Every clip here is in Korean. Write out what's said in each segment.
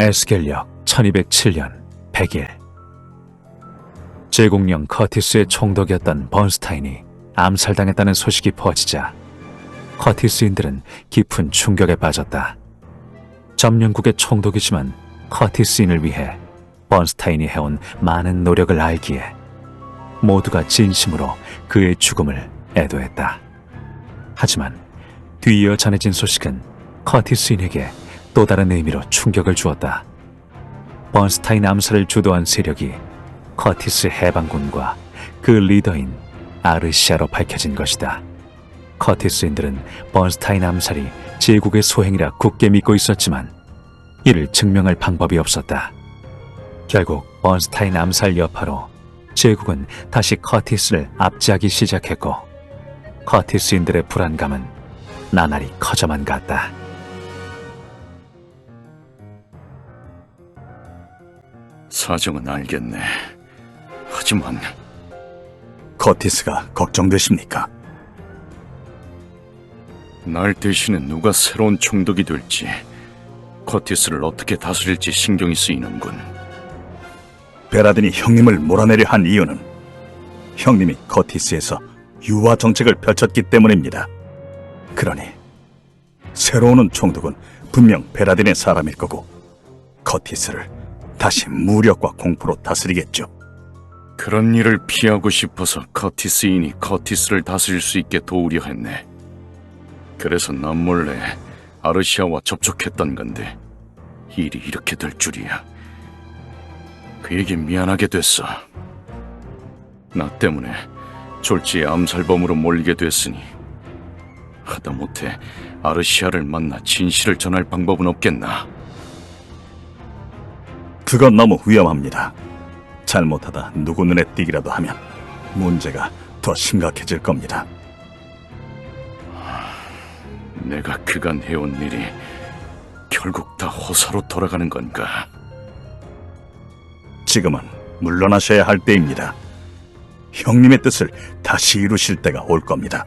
에스겔력 1207년 100일 제국령 커티스의 총독이었던 번스타인이 암살당했다는 소식이 퍼지자 커티스인들은 깊은 충격에 빠졌다. 점령국의 총독이지만 커티스인을 위해 번스타인이 해온 많은 노력을 알기에 모두가 진심으로 그의 죽음을 애도했다. 하지만 뒤이어 전해진 소식은 커티스인에게 또 다른 의미로 충격을 주었다. 번스타인 암살을 주도한 세력이 커티스 해방군과 그 리더인 아르시아로 밝혀진 것이다. 커티스인들은 번스타인 암살이 제국의 소행이라 굳게 믿고 있었지만 이를 증명할 방법이 없었다. 결국 번스타인 암살 여파로 제국은 다시 커티스를 압제하기 시작했고 커티스인들의 불안감은 나날이 커져만 갔다. 사정은 알겠네. 하지만 커티스가 걱정되십니까? 날 대신에 누가 새로운 총독이 될지, 커티스를 어떻게 다스릴지 신경이 쓰이는군. 베라딘이 형님을 몰아내려 한 이유는 형님이 커티스에서 유화 정책을 펼쳤기 때문입니다. 그러니 새로 오는 총독은 분명 베라딘의 사람일 거고 커티스를 다시 무력과 공포로 다스리겠죠. 그런 일을 피하고 싶어서 커티스인이 커티스를 다스릴 수 있게 도우려 했네. 그래서 난 몰래 아르시아와 접촉했던 건데 일이 이렇게 될 줄이야. 그에게 미안하게 됐어. 나 때문에 졸지에 암살범으로 몰리게 됐으니 하다못해 아르시아를 만나 진실을 전할 방법은 없겠나? 그건 너무 위험합니다. 잘못하다 누구 눈에 띄기라도 하면 문제가 더 심각해질 겁니다. 내가 그간 해온 일이 결국 다 호사로 돌아가는 건가? 지금은 물러나셔야 할 때입니다. 형님의 뜻을 다시 이루실 때가 올 겁니다.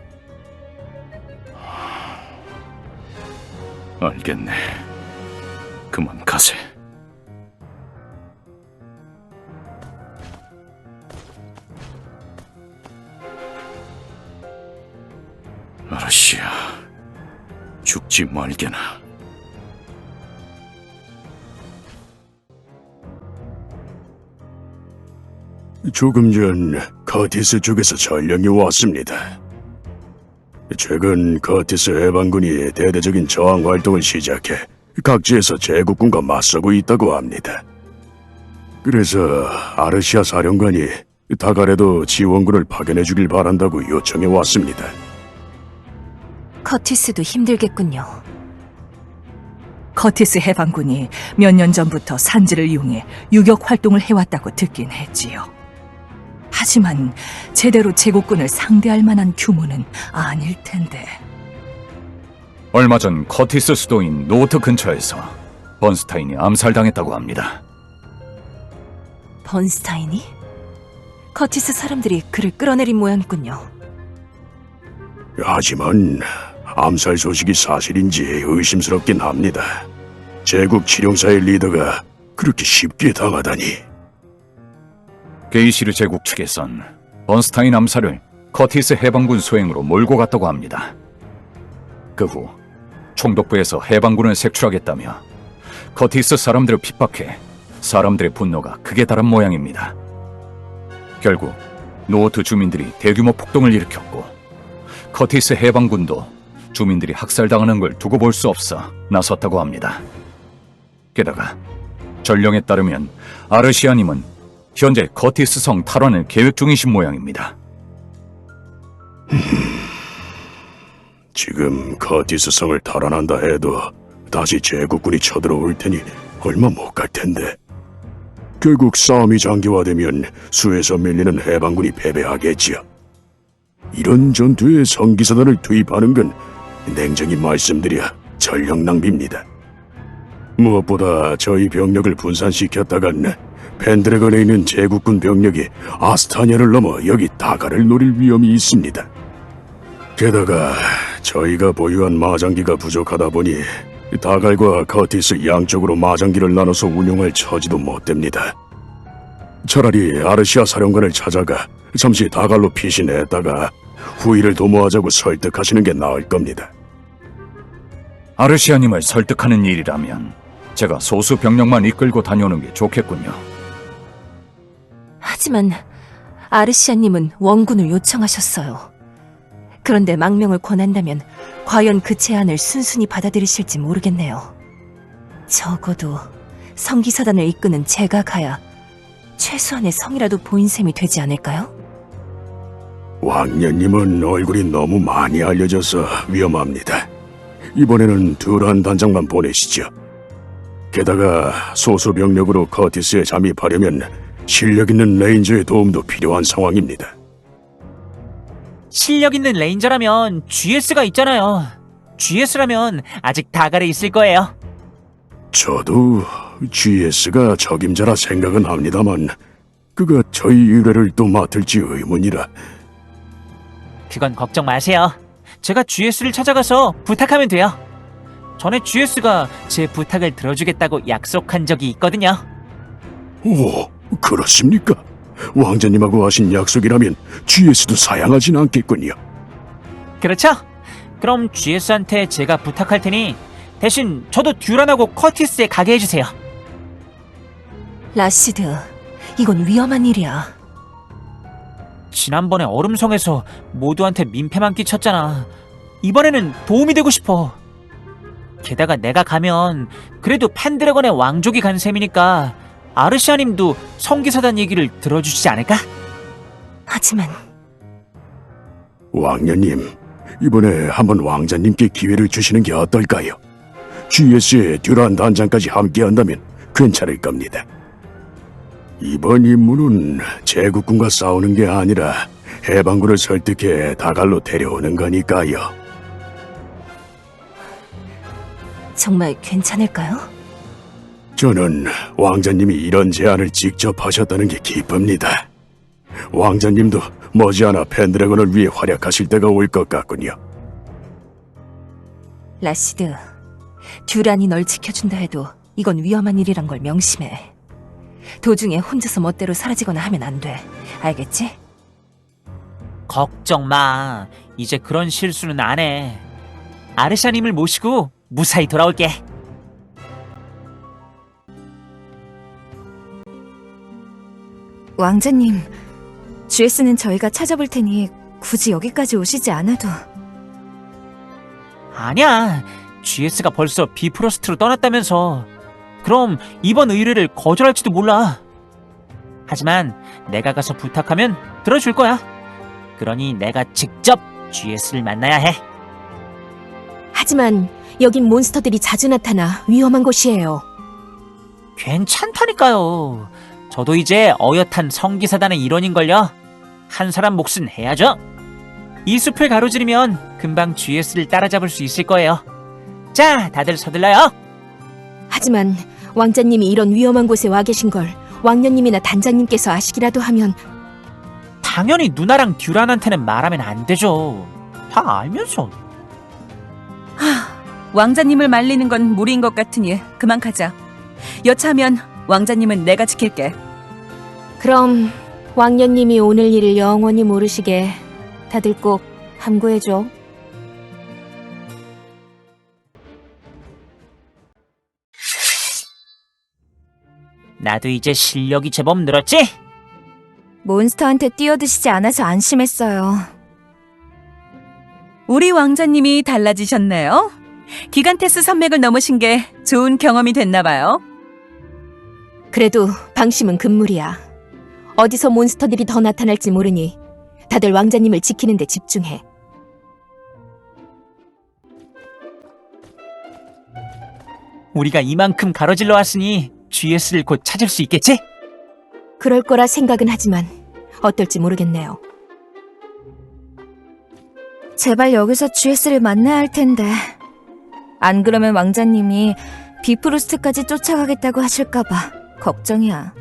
알겠네. 그만 가세. 아르시아, 죽지 말게나. 조금 전 커티스 쪽에서 전령이 왔습니다. 최근 커티스 해방군이 대대적인 저항 활동을 시작해 각지에서 제국군과 맞서고 있다고 합니다. 그래서 아르시아 사령관이 다갈에도 지원군을 파견해주길 바란다고 요청해 왔습니다. 커티스도 힘들겠군요. 커티스 해방군이 몇 년 전부터 산지를 이용해 유격 활동을 해왔다고 듣긴 했지요. 하지만 제대로 제국군을 상대할 만한 규모는 아닐 텐데. 얼마 전 커티스 수도인 노트 근처에서 번스타인이 암살당했다고 합니다. 번스타인이? 커티스 사람들이 그를 끌어내린 모양이군요. 하지만 암살 소식이 사실인지 의심스럽긴 합니다. 제국 치룡사의 리더가 그렇게 쉽게 당하다니. 게이시르 제국 측에선 번스타인 암살을 커티스 해방군 소행으로 몰고 갔다고 합니다. 그 후 총독부에서 해방군을 색출하겠다며 커티스 사람들을 핍박해 사람들의 분노가 극에 달한 모양입니다. 결국 노트 주민들이 대규모 폭동을 일으켰고 커티스 해방군도 주민들이 학살당하는 걸 두고 볼 수 없어 나섰다고 합니다. 게다가 전령에 따르면 아르시아님은 현재 커티스 성 탈환을 계획 중이신 모양입니다. 지금 커티스 성을 탈환한다 해도 다시 제국군이 쳐들어올 테니 얼마 못 갈 텐데. 결국 싸움이 장기화되면 수에서 밀리는 해방군이 패배하겠지요. 이런 전투에 성기사단을 투입하는 건 냉정히 말씀드려 전력 낭비입니다. 무엇보다 저희 병력을 분산시켰다간 펜드래건에 있는 제국군 병력이 아스타니아를 넘어 여기 다가를 노릴 위험이 있습니다. 게다가 저희가 보유한 마장기가 부족하다 보니 다갈과 커티스 양쪽으로 마장기를 나눠서 운용할 처지도 못 됩니다. 차라리 아르시아 사령관을 찾아가 잠시 다갈로 피신했다가 후위를 도모하자고 설득하시는 게 나을 겁니다. 아르시아님을 설득하는 일이라면 제가 소수 병력만 이끌고 다녀오는 게 좋겠군요. 하지만 아르시아님은 원군을 요청하셨어요. 그런데 망명을 권한다면 과연 그 제안을 순순히 받아들이실지 모르겠네요. 적어도 성기사단을 이끄는 제가 가야 최소한의 성이라도 보인 셈이 되지 않을까요? 왕년님은 얼굴이 너무 많이 알려져서 위험합니다. 이번에는 듀란 단장만 보내시죠. 게다가 소수 병력으로 커티스에 잠입하려면 실력 있는 레인저의 도움도 필요한 상황입니다. 실력 있는 레인저라면 GS가 있잖아요. GS라면 아직 다갈에 있을 거예요. 저도 GS가 적임자라 생각은 합니다만 그가 저희 의뢰를 또 맡을지 의문이라. 그건 걱정 마세요. 제가 GS를 찾아가서 부탁하면 돼요. 전에 GS가 제 부탁을 들어주겠다고 약속한 적이 있거든요. 오, 그렇습니까? 왕자님하고 하신 약속이라면 GS도 사양하진 않겠군요. 그렇죠? 그럼 GS한테 제가 부탁할 테니 대신 저도 듀란하고 커티스에 가게 해주세요. 라시드, 이건 위험한 일이야. 지난번에 얼음성에서 모두한테 민폐만 끼쳤잖아. 이번에는 도움이 되고 싶어. 게다가 내가 가면 그래도 펜드래곤의 왕족이 간 셈이니까 아르시아님도 성기사단 얘기를 들어주시지 않을까? 하지만 왕녀님, 이번에 한번 왕자님께 기회를 주시는 게 어떨까요? GS의 듀란 단장까지 함께한다면 괜찮을 겁니다. 이번 임무는 제국군과 싸우는 게 아니라 해방군을 설득해 다갈로 데려오는 거니까요. 정말 괜찮을까요? 저는 왕자님이 이런 제안을 직접 하셨다는 게 기쁩니다. 왕자님도 머지않아 펜드래곤을 위해 활약하실 때가 올 것 같군요. 라시드, 듀란이 널 지켜준다 해도 이건 위험한 일이란 걸 명심해. 도중에 혼자서 멋대로 사라지거나 하면 안 돼. 알겠지? 걱정 마. 이제 그런 실수는 안 해. 아르샤님을 모시고 무사히 돌아올게. 왕자님, GS는 저희가 찾아볼 테니 굳이 여기까지 오시지 않아도. 아니야. GS가 벌써 비프로스트로 떠났다면서. 그럼 이번 의뢰를 거절할지도 몰라. 하지만 내가 가서 부탁하면 들어줄 거야. 그러니 내가 직접 GS를 만나야 해. 하지만 여긴 몬스터들이 자주 나타나 위험한 곳이에요. 괜찮다니까요. 저도 이제 어엿한 성기사단의 일원인걸요. 한 사람 몫은 해야죠. 이 숲을 가로지르면 금방 GS를 따라잡을 수 있을 거예요. 자, 다들 서둘러요. 하지만 왕자님이 이런 위험한 곳에 와 계신 걸 왕녀님이나 단장님께서 아시기라도 하면 당연히 누나랑 듀란한테는 말하면 안 되죠. 다 알면서. 왕자님을 말리는 건 무리인 것 같으니 그만 가자. 여차하면 왕자님은 내가 지킬게. 그럼 왕녀님이 오늘 일을 영원히 모르시게 다들 꼭 함구해줘. 나도 이제 실력이 제법 늘었지? 몬스터한테 뛰어드시지 않아서 안심했어요. 우리 왕자님이 달라지셨네요. 기간테스 산맥을 넘으신 게 좋은 경험이 됐나 봐요. 그래도 방심은 금물이야. 어디서 몬스터들이 더 나타날지 모르니 다들 왕자님을 지키는 데 집중해. 우리가 이만큼 가로질러 왔으니 GS를 곧 찾을 수 있겠지? 그럴 거라 생각은 하지만 어떨지 모르겠네요. 제발 여기서 GS를 만나야 할 텐데. 안 그러면 왕자님이 비프로스트까지 쫓아가겠다고 하실까봐 걱정이야.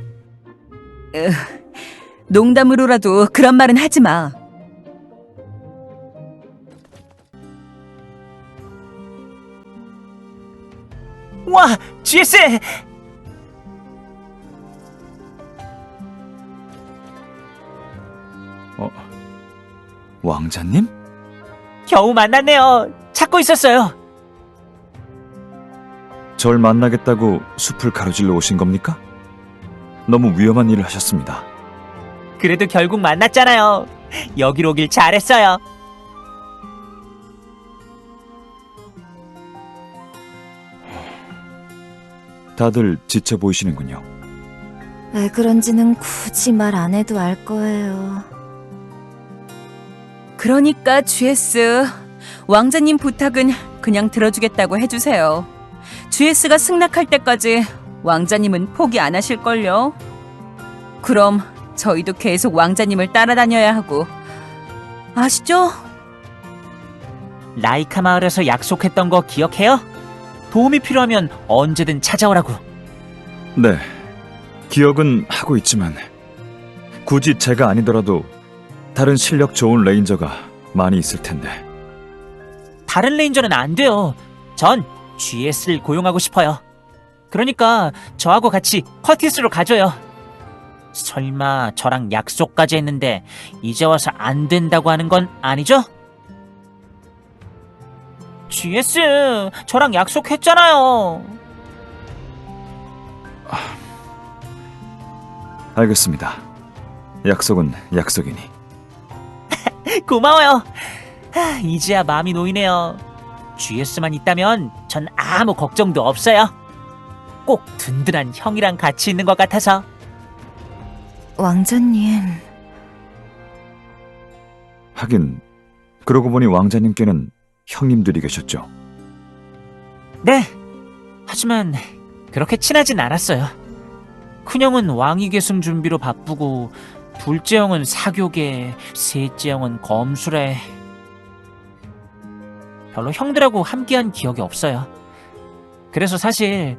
농담으로라도 그런 말은 하지 마. 와, GS! 왕자님? 겨우 만났네요. 찾고 있었어요. 절 만나겠다고 숲을 가로질러 오신 겁니까? 너무 위험한 일을 하셨습니다. 그래도 결국 만났잖아요. 여기로 오길 잘했어요. 다들 지쳐 보이시는군요. 왜 그런지는 굳이 말 안 해도 알 거예요. 그러니까 GS, 왕자님 부탁은 그냥 들어주겠다고 해주세요. GS가 승낙할 때까지 왕자님은 포기 안 하실걸요. 그럼 저희도 계속 왕자님을 따라다녀야 하고, 아시죠? 라이카 마을에서 약속했던 거 기억해요? 도움이 필요하면 언제든 찾아오라고. 네, 기억은 하고 있지만 굳이 제가 아니더라도 다른 실력 좋은 레인저가 많이 있을 텐데. 다른 레인저는 안 돼요. 전 GS를 고용하고 싶어요. 그러니까 저하고 같이 커티스로 가줘요. 설마 저랑 약속까지 했는데 이제 와서 안 된다고 하는 건 아니죠? GS, 저랑 약속했잖아요. 알겠습니다. 약속은 약속이니. 고마워요. 이제야 마음이 놓이네요. GS만 있다면 전 아무 걱정도 없어요. 꼭 든든한 형이랑 같이 있는 것 같아서. 왕자님, 하긴 그러고 보니 왕자님께는 형님들이 계셨죠. 네. 하지만 그렇게 친하진 않았어요. 큰형은 왕위 계승 준비로 바쁘고 둘째 형은 사교계, 셋째 형은 검술에. 별로 형들하고 함께한 기억이 없어요. 그래서 사실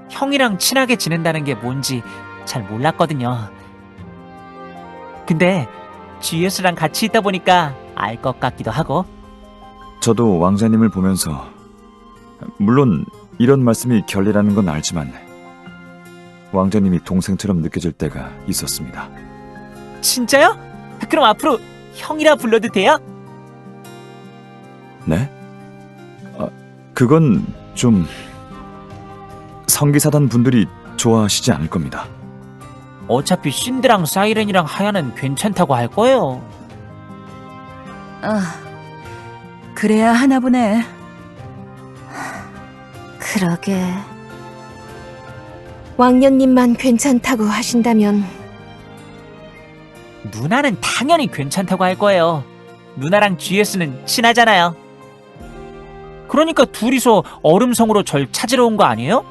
형이랑 친하게 지낸다는 게 뭔지 잘 몰랐거든요. 근데 GS랑 같이 있다 보니까 알 것 같기도 하고. 저도 왕자님을 보면서, 물론 이런 말씀이 결례라는 건 알지만 왕자님이 동생처럼 느껴질 때가 있었습니다. 진짜요? 그럼 앞으로 형이라 불러도 돼요? 네? 그건 좀 성기사단 분들이 좋아하시지 않을 겁니다. 어차피 신드랑 사이렌이랑 하야는 괜찮다고 할 거예요. 아, 그래야 하나 보네. 그러게. 왕년님만 괜찮다고 하신다면 누나는 당연히 괜찮다고 할 거예요. 누나랑 GS는 친하잖아요. 그러니까 둘이서 얼음성으로 절 찾으러 온 거 아니에요?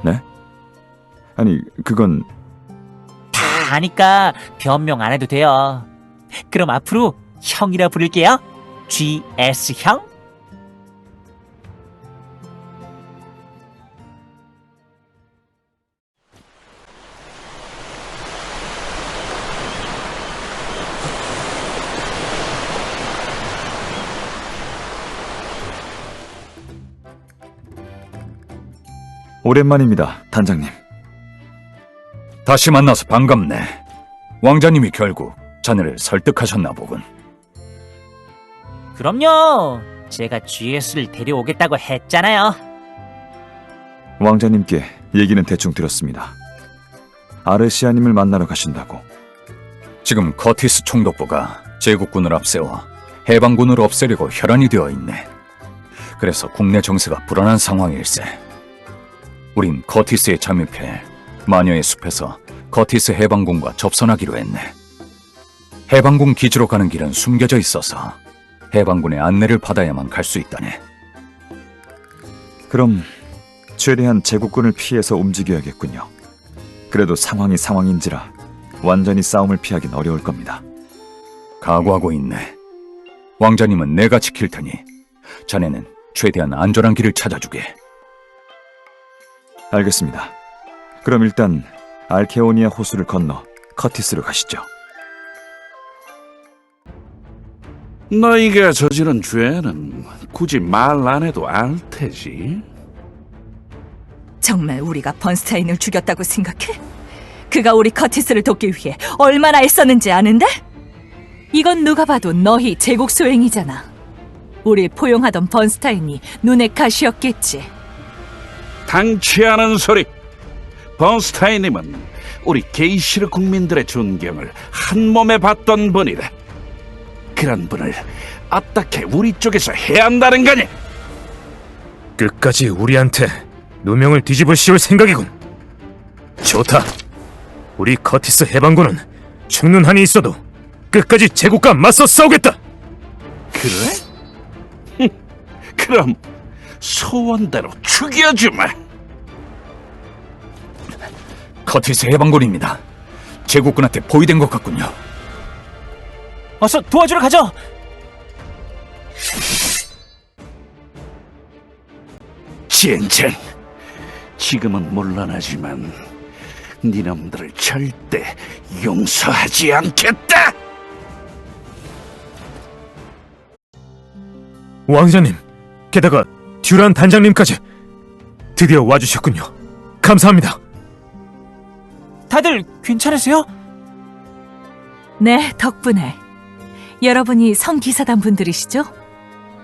네? 아니, 그건 다 아니까 변명 안 해도 돼요. 그럼 앞으로 형이라 부를게요. GS 형? 오랜만입니다, 단장님. 다시 만나서 반갑네. 왕자님이 결국 자네를 설득하셨나 보군. 그럼요. 제가 GS를 데려오겠다고 했잖아요. 왕자님께 얘기는 대충 들었습니다. 아르시아님을 만나러 가신다고. 지금 커티스 총독부가 제국군을 앞세워 해방군을 없애려고 혈안이 되어 있네. 그래서 국내 정세가 불안한 상황일세. 우린 커티스에 잠입해 마녀의 숲에서 커티스 해방군과 접선하기로 했네. 해방군 기지로 가는 길은 숨겨져 있어서 해방군의 안내를 받아야만 갈 수 있다네. 그럼 최대한 제국군을 피해서 움직여야겠군요. 그래도 상황이 상황인지라 완전히 싸움을 피하긴 어려울 겁니다. 각오하고 있네. 왕자님은 내가 지킬 테니 자네는 최대한 안전한 길을 찾아주게. 알겠습니다. 그럼 일단 알케오니아 호수를 건너 커티스로 가시죠. 너희가 저지른 죄는 굳이 말 안 해도 알 테지. 정말 우리가 번스타인을 죽였다고 생각해? 그가 우리 커티스를 돕기 위해 얼마나 애썼는지 아는데? 이건 누가 봐도 너희 제국 소행이잖아. 우릴 포용하던 번스타인이 눈에 가시였겠지. 당치 않은 소리. 번스타인님은 우리 게이시르 국민들의 존경을 한 몸에 받던 분이다. 그런 분을 어떻게 우리 쪽에서 해야 한다는 거니? 끝까지 우리한테 누명을 뒤집어 씌울 생각이군. 좋다. 우리 커티스 해방군은 죽는 한이 있어도 끝까지 제국과 맞서 싸우겠다. 그래? 그럼 소원대로 죽여주마. 커티스 해방군입니다. 제국군한테 포위된 것 같군요. 어서 도와주러 가죠. 젠장. 지금은 물러나지만 니놈들을 절대 용서하지 않겠다. 왕자님, 게다가 듀란 단장님까지 드디어 와주셨군요. 감사합니다. 다들 괜찮으세요? 네, 덕분에. 여러분이 성기사단 분들이시죠?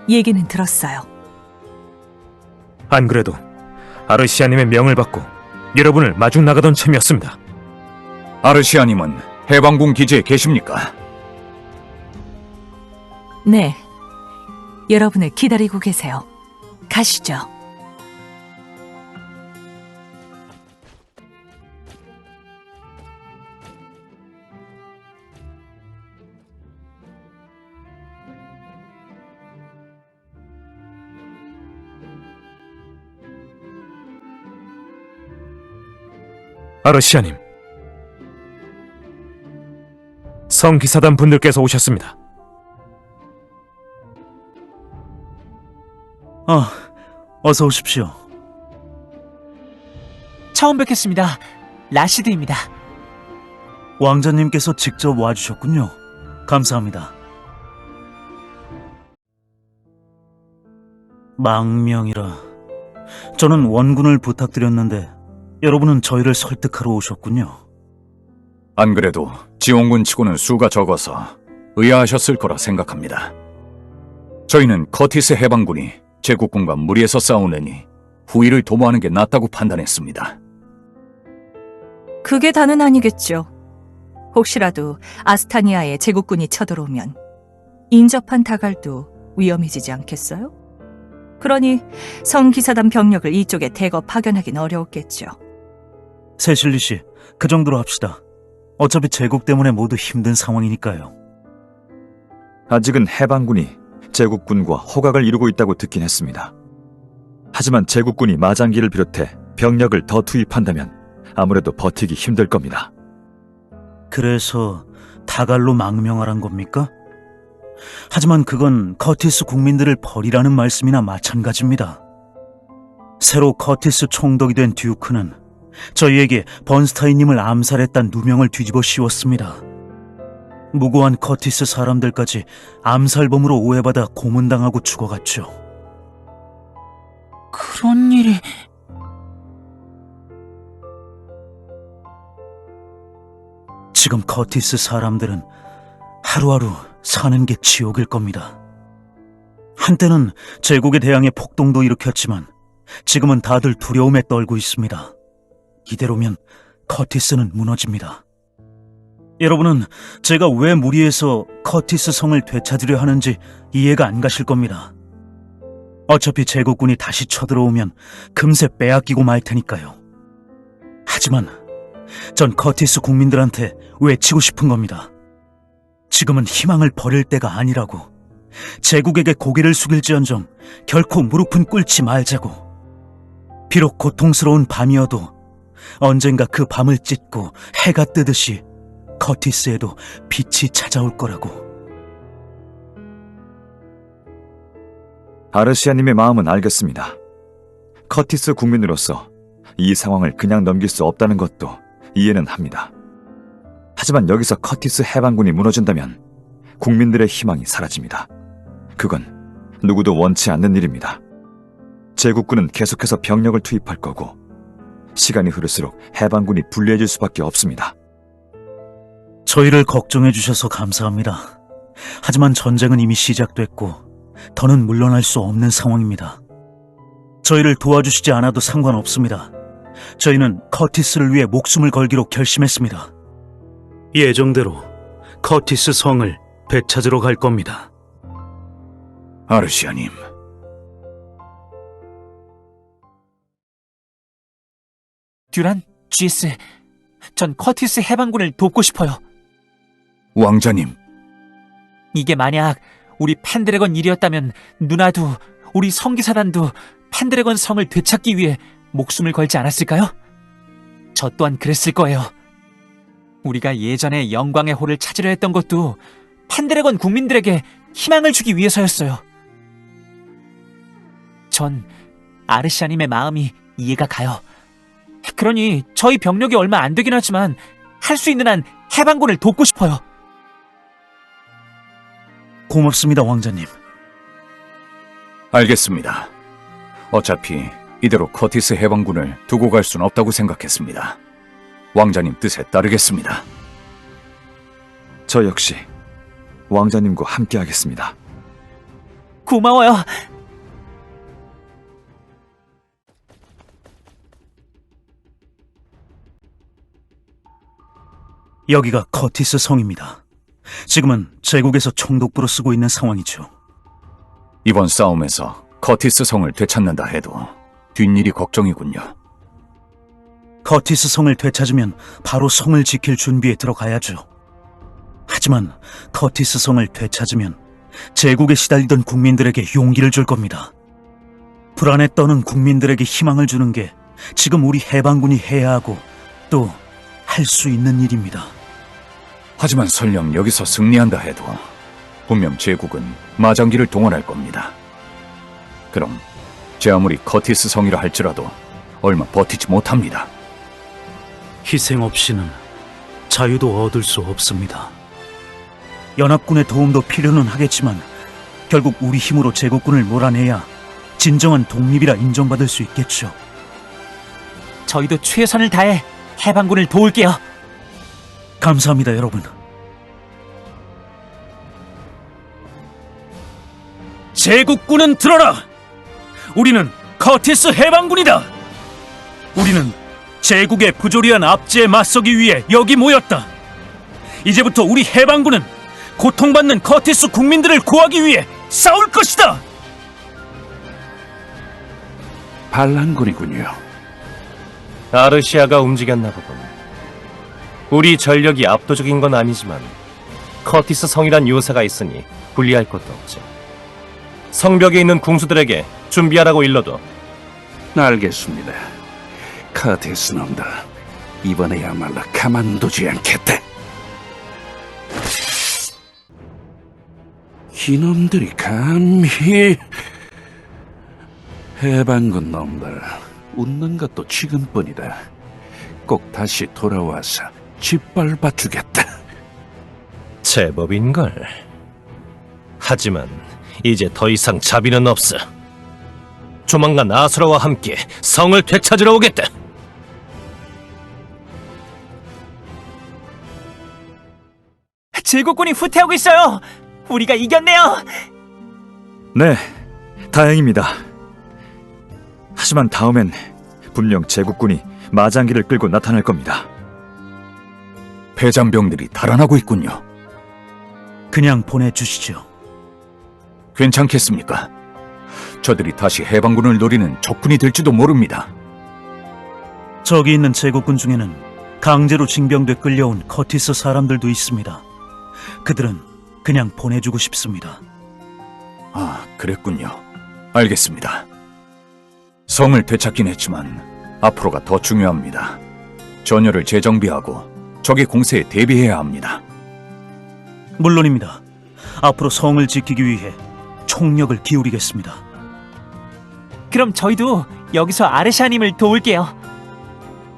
얘기는 들었어요. 안 그래도 아르시아님의 명을 받고 여러분을 마중 나가던 참이었습니다. 아르시아님은 해방군 기지에 계십니까? 네, 여러분을 기다리고 계세요. 가시죠. 아르시아님, 성기사단 분들께서 오셨습니다. 어서 오십시오. 처음 뵙겠습니다. 라시드입니다. 왕자님께서 직접 와주셨군요. 감사합니다. 망명이라. 저는 원군을 부탁드렸는데 여러분은 저희를 설득하러 오셨군요. 안 그래도 지원군 치고는 수가 적어서 의아하셨을 거라 생각합니다. 저희는 커티스 해방군이 제국군과 무리해서 싸우느니 후위를 도모하는 게 낫다고 판단했습니다. 그게 다는 아니겠죠. 혹시라도 아스타니아에 제국군이 쳐들어오면 인접한 다갈도 위험해지지 않겠어요? 그러니 성기사단 병력을 이쪽에 대거 파견하긴 어려웠겠죠. 세실리 씨, 그 정도로 합시다. 어차피 제국 때문에 모두 힘든 상황이니까요. 아직은 해방군이 제국군과 호각을 이루고 있다고 듣긴 했습니다. 하지만 제국군이 마장기를 비롯해 병력을 더 투입한다면 아무래도 버티기 힘들 겁니다. 그래서 다갈로 망명하란 겁니까? 하지만 그건 커티스 국민들을 버리라는 말씀이나 마찬가지입니다. 새로 커티스 총독이 된 듀크는 저희에게 번스타인님을 암살했다는 누명을 뒤집어 씌웠습니다. 무고한 커티스 사람들까지 암살범으로 오해받아 고문당하고 죽어갔죠. 그런 일이... 지금 커티스 사람들은 하루하루 사는 게 지옥일 겁니다. 한때는 제국에 대항해 폭동도 일으켰지만 지금은 다들 두려움에 떨고 있습니다. 이대로면 커티스는 무너집니다. 여러분은 제가 왜 무리해서 커티스 성을 되찾으려 하는지 이해가 안 가실 겁니다. 어차피 제국군이 다시 쳐들어오면 금세 빼앗기고 말 테니까요. 하지만 전 커티스 국민들한테 외치고 싶은 겁니다. 지금은 희망을 버릴 때가 아니라고. 제국에게 고개를 숙일지언정 결코 무릎은 꿇지 말자고. 비록 고통스러운 밤이어도 언젠가 그 밤을 찢고 해가 뜨듯이 커티스에도 빛이 찾아올 거라고. 아르시아님의 마음은 알겠습니다. 커티스 국민으로서 이 상황을 그냥 넘길 수 없다는 것도 이해는 합니다. 하지만 여기서 커티스 해방군이 무너진다면 국민들의 희망이 사라집니다. 그건 누구도 원치 않는 일입니다. 제국군은 계속해서 병력을 투입할 거고 시간이 흐를수록 해방군이 불리해질 수밖에 없습니다. 저희를 걱정해 주셔서 감사합니다. 하지만 전쟁은 이미 시작됐고 더는 물러날 수 없는 상황입니다. 저희를 도와주시지 않아도 상관없습니다. 저희는 커티스를 위해 목숨을 걸기로 결심했습니다. 예정대로 커티스 성을 되찾으러 갈 겁니다. 아르시아님, 듀란, GS, 전 커티스 해방군을 돕고 싶어요. 왕자님, 이게 만약 우리 펜드래건 일이었다면 누나도 우리 성기사단도 펜드래건 성을 되찾기 위해 목숨을 걸지 않았을까요? 저 또한 그랬을 거예요. 우리가 예전에 영광의 홀을 찾으려 했던 것도 펜드래건 국민들에게 희망을 주기 위해서였어요. 전 아르시아님의 마음이 이해가 가요. 그러니 저희 병력이 얼마 안 되긴 하지만 할 수 있는 한 해방군을 돕고 싶어요. 고맙습니다, 왕자님. 알겠습니다. 어차피 이대로 커티스 해방군을 두고 갈 수는 없다고 생각했습니다. 왕자님 뜻에 따르겠습니다. 저 역시 왕자님과 함께하겠습니다. 고마워요. 여기가 커티스 성입니다. 지금은 제국에서 총독부로 쓰고 있는 상황이죠. 이번 싸움에서 커티스 성을 되찾는다 해도 뒷일이 걱정이군요. 커티스 성을 되찾으면 바로 성을 지킬 준비에 들어가야죠. 하지만 커티스 성을 되찾으면 제국에 시달리던 국민들에게 용기를 줄 겁니다. 불안에 떠는 국민들에게 희망을 주는 게 지금 우리 해방군이 해야 하고 또 할 수 있는 일입니다. 하지만 설령 여기서 승리한다 해도 분명 제국은 마장기를 동원할 겁니다. 그럼 제 아무리 커티스 성이라 할지라도 얼마 버티지 못합니다. 희생 없이는 자유도 얻을 수 없습니다. 연합군의 도움도 필요는 하겠지만 결국 우리 힘으로 제국군을 몰아내야 진정한 독립이라 인정받을 수 있겠죠. 저희도 최선을 다해 해방군을 도울게요. 감사합니다, 여러분. 제국군은 들어라! 우리는 커티스 해방군이다! 우리는 제국의 부조리한 압제에 맞서기 위해 여기 모였다. 이제부터 우리 해방군은 고통받는 커티스 국민들을 구하기 위해 싸울 것이다! 반란군이군요. 아르시아가 움직였나 보군. 우리 전력이 압도적인 건 아니지만 커티스 성이란 요새가 있으니 불리할 것도 없지. 성벽에 있는 궁수들에게 준비하라고 일러도. 알겠습니다. 커티스 놈들, 이번에야말로 가만두지 않겠다. 이놈들이 감히... 해방군 놈들, 웃는 것도 지금뿐이다. 꼭 다시 돌아와서 짓밟아 주겠다. 제법인걸. 하지만 이제 더 이상 자비는 없어. 조만간 아수라와 함께 성을 되찾으러 오겠다. 제국군이 후퇴하고 있어요. 우리가 이겼네요. 네, 다행입니다. 하지만 다음엔 분명 제국군이 마장기를 끌고 나타날 겁니다. 패잔병들이 달아나고 있군요. 그냥 보내주시죠. 괜찮겠습니까? 저들이 다시 해방군을 노리는 적군이 될지도 모릅니다. 저기 있는 제국군 중에는 강제로 징병돼 끌려온 커티스 사람들도 있습니다. 그들은 그냥 보내주고 싶습니다. 아, 그랬군요. 알겠습니다. 성을 되찾긴 했지만 앞으로가 더 중요합니다. 전열을 재정비하고 적의 공세에 대비해야 합니다. 물론입니다. 앞으로 성을 지키기 위해 총력을 기울이겠습니다. 그럼 저희도 여기서 아르시아님을 도울게요.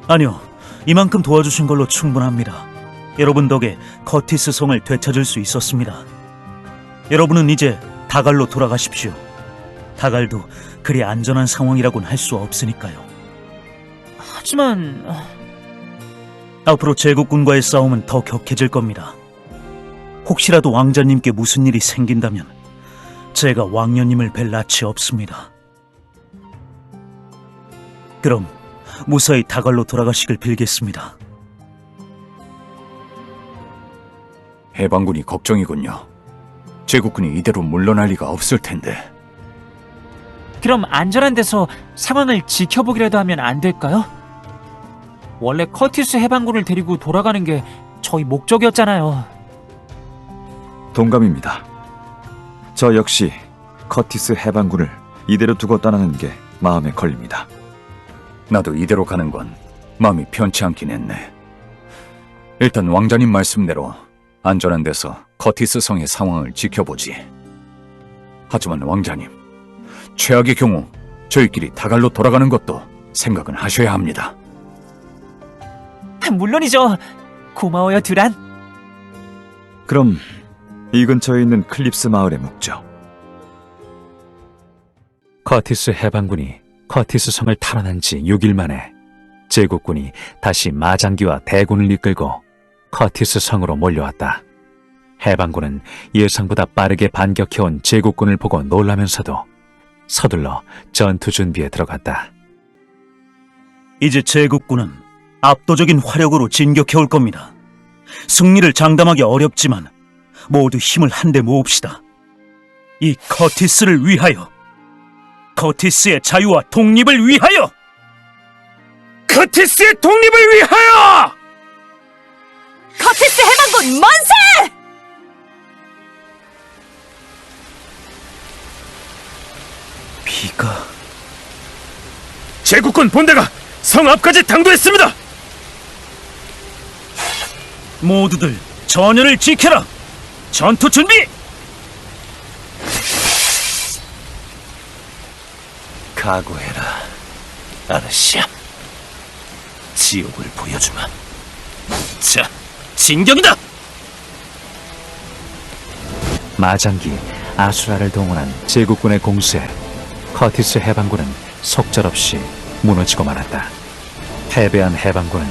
아니요, 이만큼 도와주신 걸로 충분합니다. 여러분 덕에 커티스 성을 되찾을 수 있었습니다. 여러분은 이제 다갈로 돌아가십시오. 다갈도 그리 안전한 상황이라고는 할 수 없으니까요. 하지만 앞으로 제국군과의 싸움은 더 격해질 겁니다. 혹시라도 왕자님께 무슨 일이 생긴다면 제가 왕녀님을 뵐 낯이 없습니다. 그럼 무사히 다갈로 돌아가시길 빌겠습니다. 해방군이 걱정이군요. 제국군이 이대로 물러날 리가 없을 텐데. 그럼 안전한 데서 상황을 지켜보기라도 하면 안 될까요? 원래 커티스 해방군을 데리고 돌아가는 게 저희 목적이었잖아요. 동감입니다. 저 역시 커티스 해방군을 이대로 두고 떠나는 게 마음에 걸립니다. 나도 이대로 가는 건 마음이 편치 않긴 했네. 일단 왕자님 말씀대로 안전한 데서 커티스 성의 상황을 지켜보지. 하지만 왕자님, 최악의 경우 저희끼리 다갈로 돌아가는 것도 생각은 하셔야 합니다. 물론이죠. 고마워요, 듀란. 그럼 이 근처에 있는 클립스 마을에 묵죠. 커티스 해방군이 커티스 성을 탈환한 지 6일 만에 제국군이 다시 마장기와 대군을 이끌고 커티스 성으로 몰려왔다. 해방군은 예상보다 빠르게 반격해온 제국군을 보고 놀라면서도 서둘러 전투 준비에 들어갔다. 이제 제국군은 압도적인 화력으로 진격해올 겁니다. 승리를 장담하기 어렵지만 모두 힘을 한데 모읍시다. 이 커티스를 위하여, 커티스의 자유와 독립을 위하여! 커티스의 독립을 위하여! 커티스 해방군 만세! 비가... 제국군 본대가 성 앞까지 당도했습니다. 모두들 전열을 지켜라! 전투 준비! 각오해라, 아르시아. 지옥을 보여주마. 자, 진격이다! 마장기 아수라를 동원한 제국군의 공세에 커티스 해방군은 속절없이 무너지고 말았다. 패배한 해방군은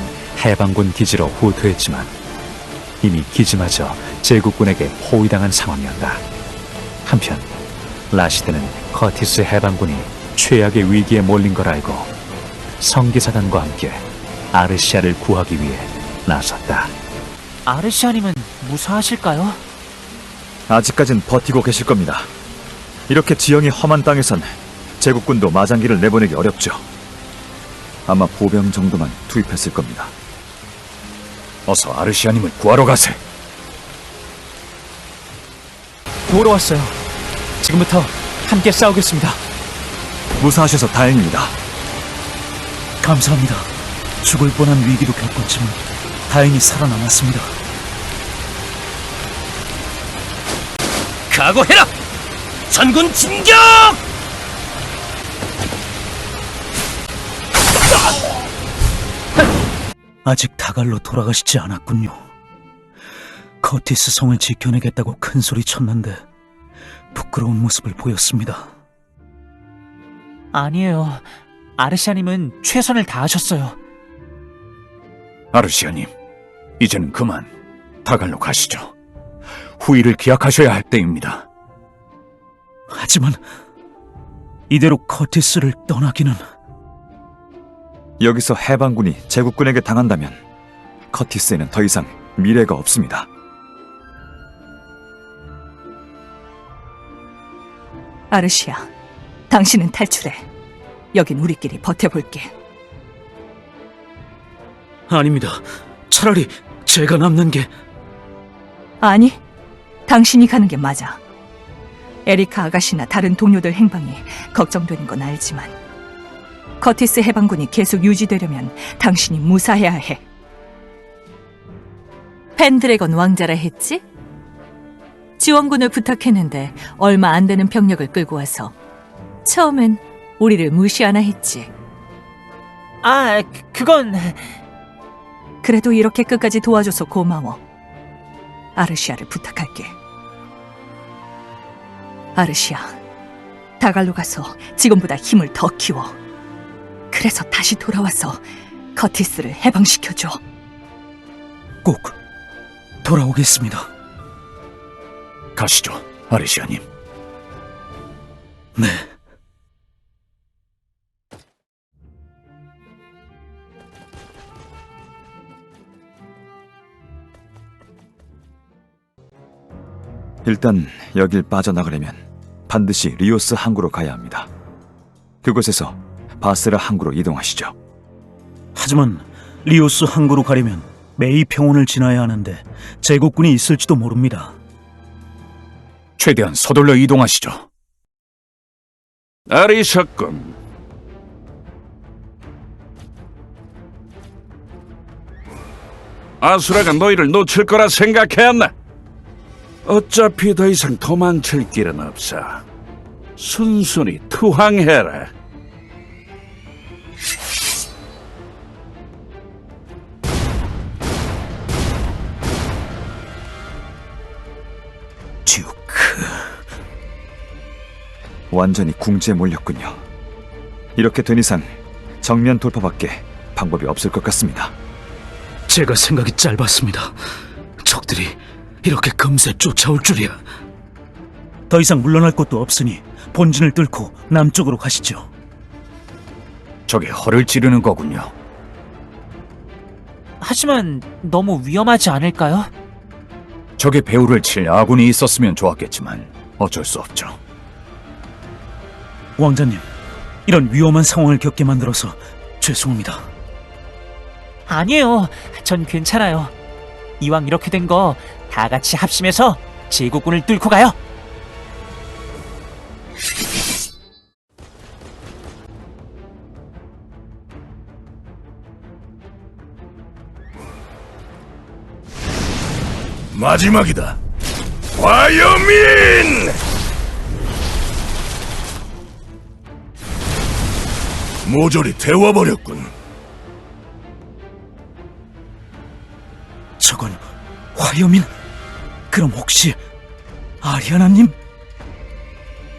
해방군 기지로 후퇴했지만 이미 기지마저 제국군에게 포위당한 상황이었다. 한편 라시드는 커티스 해방군이 최악의 위기에 몰린 걸 알고 성기사단과 함께 아르시아를 구하기 위해 나섰다. 아르시아님은 무사하실까요? 아직까진 버티고 계실 겁니다. 이렇게 지형이 험한 땅에선 제국군도 마장기를 내보내기 어렵죠. 아마 보병 정도만 투입했을 겁니다. 어서 아르시아님을 구하러 가세. 도우러 왔어요. 지금부터 함께 싸우겠습니다. 무사하셔서 다행입니다. 감사합니다. 죽을 뻔한 위기도 겪었지만 다행히 살아남았습니다. 각오해라! 전군 진격! 아직 다갈로 돌아가시지 않았군요. 커티스 성을 지켜내겠다고 큰 소리 쳤는데 부끄러운 모습을 보였습니다. 아니에요. 아르시아님은 최선을 다하셨어요. 아르시아님, 이제는 그만 다갈로 가시죠. 후일을 기약하셔야 할 때입니다. 하지만 이대로 커티스를 떠나기는... 여기서 해방군이 제국군에게 당한다면 커티스에는 더 이상 미래가 없습니다. 아르시아, 당신은 탈출해. 여긴 우리끼리 버텨볼게. 아닙니다. 차라리 제가 남는 게... 아니, 당신이 가는 게 맞아. 에리카 아가씨나 다른 동료들 행방이 걱정되는 건 알지만 커티스 해방군이 계속 유지되려면 당신이 무사해야 해. 펜드래건 왕자라 했지? 지원군을 부탁했는데 얼마 안 되는 병력을 끌고 와서 처음엔 우리를 무시하나 했지. 아, 그건... 그래도 이렇게 끝까지 도와줘서 고마워. 아르시아를 부탁할게. 아르시아, 다갈로 가서 지금보다 힘을 더 키워. 그래서 다시 돌아와서 커티스를 해방시켜줘. 꼭 돌아오겠습니다. 가시죠, 아르시아님. 네. 일단 여길 빠져나가려면 반드시 리오스 항구로 가야 합니다. 그곳에서 바스라 항구로 이동하시죠. 하지만 리오스 항구로 가려면 메이 평원을 지나야 하는데 제국군이 있을지도 모릅니다. 최대한 서둘러 이동하시죠. 어리석군. 아수라가 너희를 놓칠 거라 생각했나? 어차피 더 이상 도망칠 길은 없어. 순순히 투항해라. 듀크... 완전히 궁지에 몰렸군요. 이렇게 된 이상 정면 돌파밖에 방법이 없을 것 같습니다. 제가 생각이 짧았습니다. 적들이 이렇게 금세 쫓아올 줄이야. 더 이상 물러날 곳도 없으니 본진을 뚫고 남쪽으로 가시죠. 저게 허를 찌르는 거군요. 하지만 너무 위험하지 않을까요? 적의 배후를 칠 아군이 있었으면 좋았겠지만 어쩔 수 없죠. 왕자님, 이런 위험한 상황을 겪게 만들어서 죄송합니다. 아니에요. 전 괜찮아요. 이왕 이렇게 된 거 다 같이 합심해서 제국군을 뚫고 가요. 마지막이다. 화여민! 모조리 태워버렸군. 저건 화여민? 그럼 혹시 아리아나님?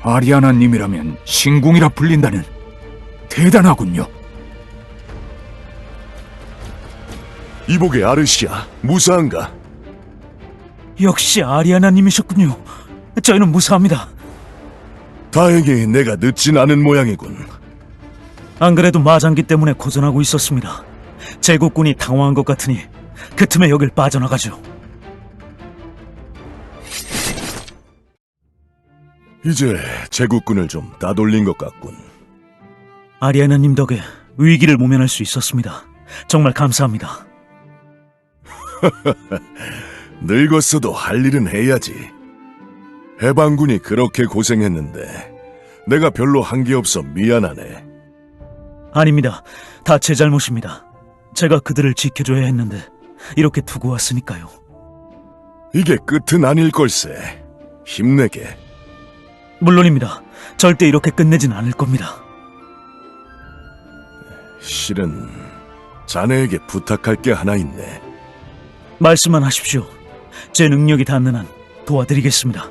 아리아나님이라면 신궁이라 불린다는 대단하군요. 이복의 아르시아, 무사한가? 역시 아리아나님이셨군요. 저희는 무사합니다. 다행히 내가 늦진 않은 모양이군. 안 그래도 마장기 때문에 고전하고 있었습니다. 제국군이 당황한 것 같으니 그 틈에 여길 빠져나가죠. 이제 제국군을 좀 따돌린 것 같군. 아리아나님 덕에 위기를 모면할 수 있었습니다. 정말 감사합니다. 늙었어도 할 일은 해야지. 해방군이 그렇게 고생했는데 내가 별로 한 게 없어 미안하네. 아닙니다. 다 제 잘못입니다. 제가 그들을 지켜줘야 했는데 이렇게 두고 왔으니까요. 이게 끝은 아닐 걸세. 힘내게. 물론입니다. 절대 이렇게 끝내진 않을 겁니다. 실은 자네에게 부탁할 게 하나 있네. 말씀만 하십시오. 제 능력이 닿는 한 도와드리겠습니다.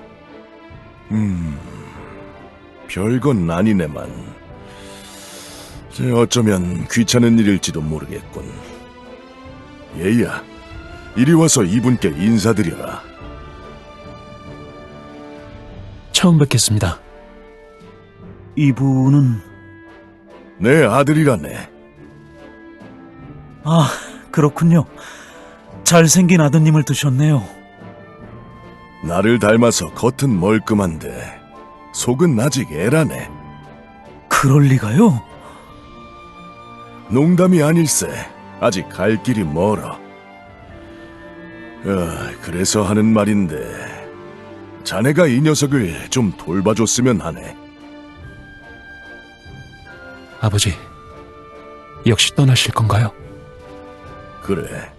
별건 아니네만 어쩌면 귀찮은 일일지도 모르겠군. 얘야, 이리 와서 이분께 인사드려라. 처음 뵙겠습니다. 이분은... 내 아들이라네. 아, 그렇군요. 잘생긴 아드님을 두셨네요. 나를 닮아서 겉은 멀끔한데 속은 아직 애라네. 그럴 리가요? 농담이 아닐세. 아직 갈 길이 멀어. 그래서 하는 말인데 자네가 이 녀석을 좀 돌봐줬으면 하네. 아버지, 역시 떠나실 건가요? 그래.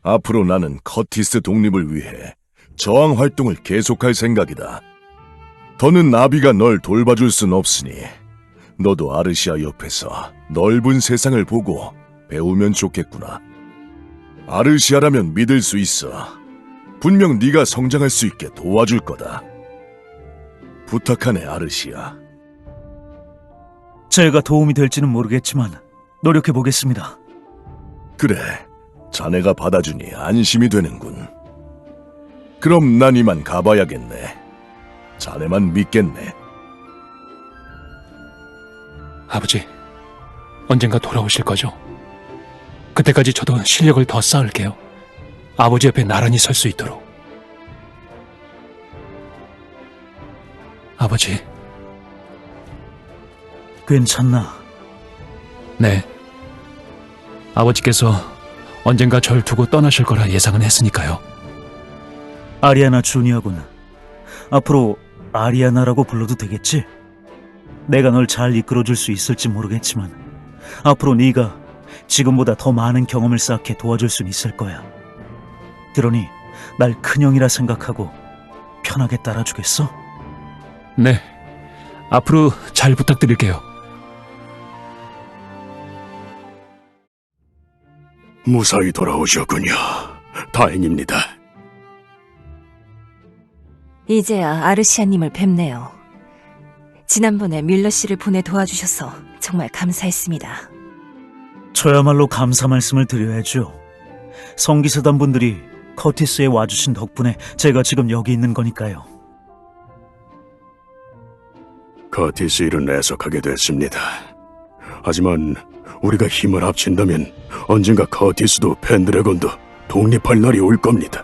앞으로 나는 커티스 독립을 위해 저항 활동을 계속할 생각이다. 더는 나비가 널 돌봐줄 순 없으니 너도 아르시아 옆에서 넓은 세상을 보고 배우면 좋겠구나. 아르시아라면 믿을 수 있어. 분명 네가 성장할 수 있게 도와줄 거다. 부탁하네, 아르시아. 제가 도움이 될지는 모르겠지만 노력해 보겠습니다. 그래, 자네가 받아주니 안심이 되는군. 그럼 난 이만 가봐야겠네. 자네만 믿겠네. 아버지, 언젠가 돌아오실 거죠? 그때까지 저도 실력을 더 쌓을게요. 아버지 옆에 나란히 설 수 있도록. 아버지. 괜찮나? 네. 아버지께서 언젠가 절 두고 떠나실 거라 예상은 했으니까요. 아리아나 주니어군. 앞으로 아리아나라고 불러도 되겠지? 내가 널 잘 이끌어줄 수 있을지 모르겠지만 앞으로 네가 지금보다 더 많은 경험을 쌓게 도와줄 순 있을 거야. 그러니 날 큰형이라 생각하고 편하게 따라주겠어? 네. 앞으로 잘 부탁드릴게요. 무사히 돌아오셨군요. 다행입니다. 이제야 아르시아님을 뵙네요. 지난번에 밀러 씨를 보내 도와주셔서 정말 감사했습니다. 저야말로 감사 말씀을 드려야죠. 성기사단 분들이 커티스에 와주신 덕분에 제가 지금 여기 있는 거니까요. 커티스 일은 애석하게 됐습니다. 하지만 우리가 힘을 합친다면 언젠가 커티스도 펜드래곤도 독립할 날이 올 겁니다.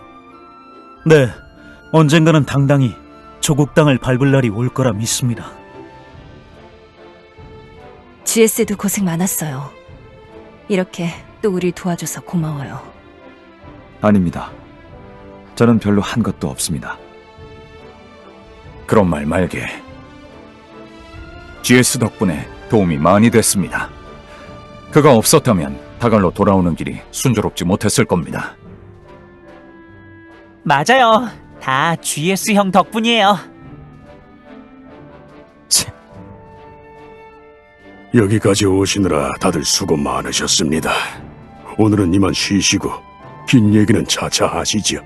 네, 언젠가는 당당히 조국 땅을 밟을 날이 올 거라 믿습니다. GS도 고생 많았어요. 이렇게 또 우릴 도와줘서 고마워요. 아닙니다. 저는 별로 한 것도 없습니다. 그런 말 말게. GS 덕분에 도움이 많이 됐습니다. 그가 없었다면 다갈로 돌아오는 길이 순조롭지 못했을 겁니다. 맞아요. 다 GS 형 덕분이에요. 여기까지 오시느라 다들 수고 많으셨습니다. 오늘은 이만 쉬시고 긴 얘기는 차차 하시지요.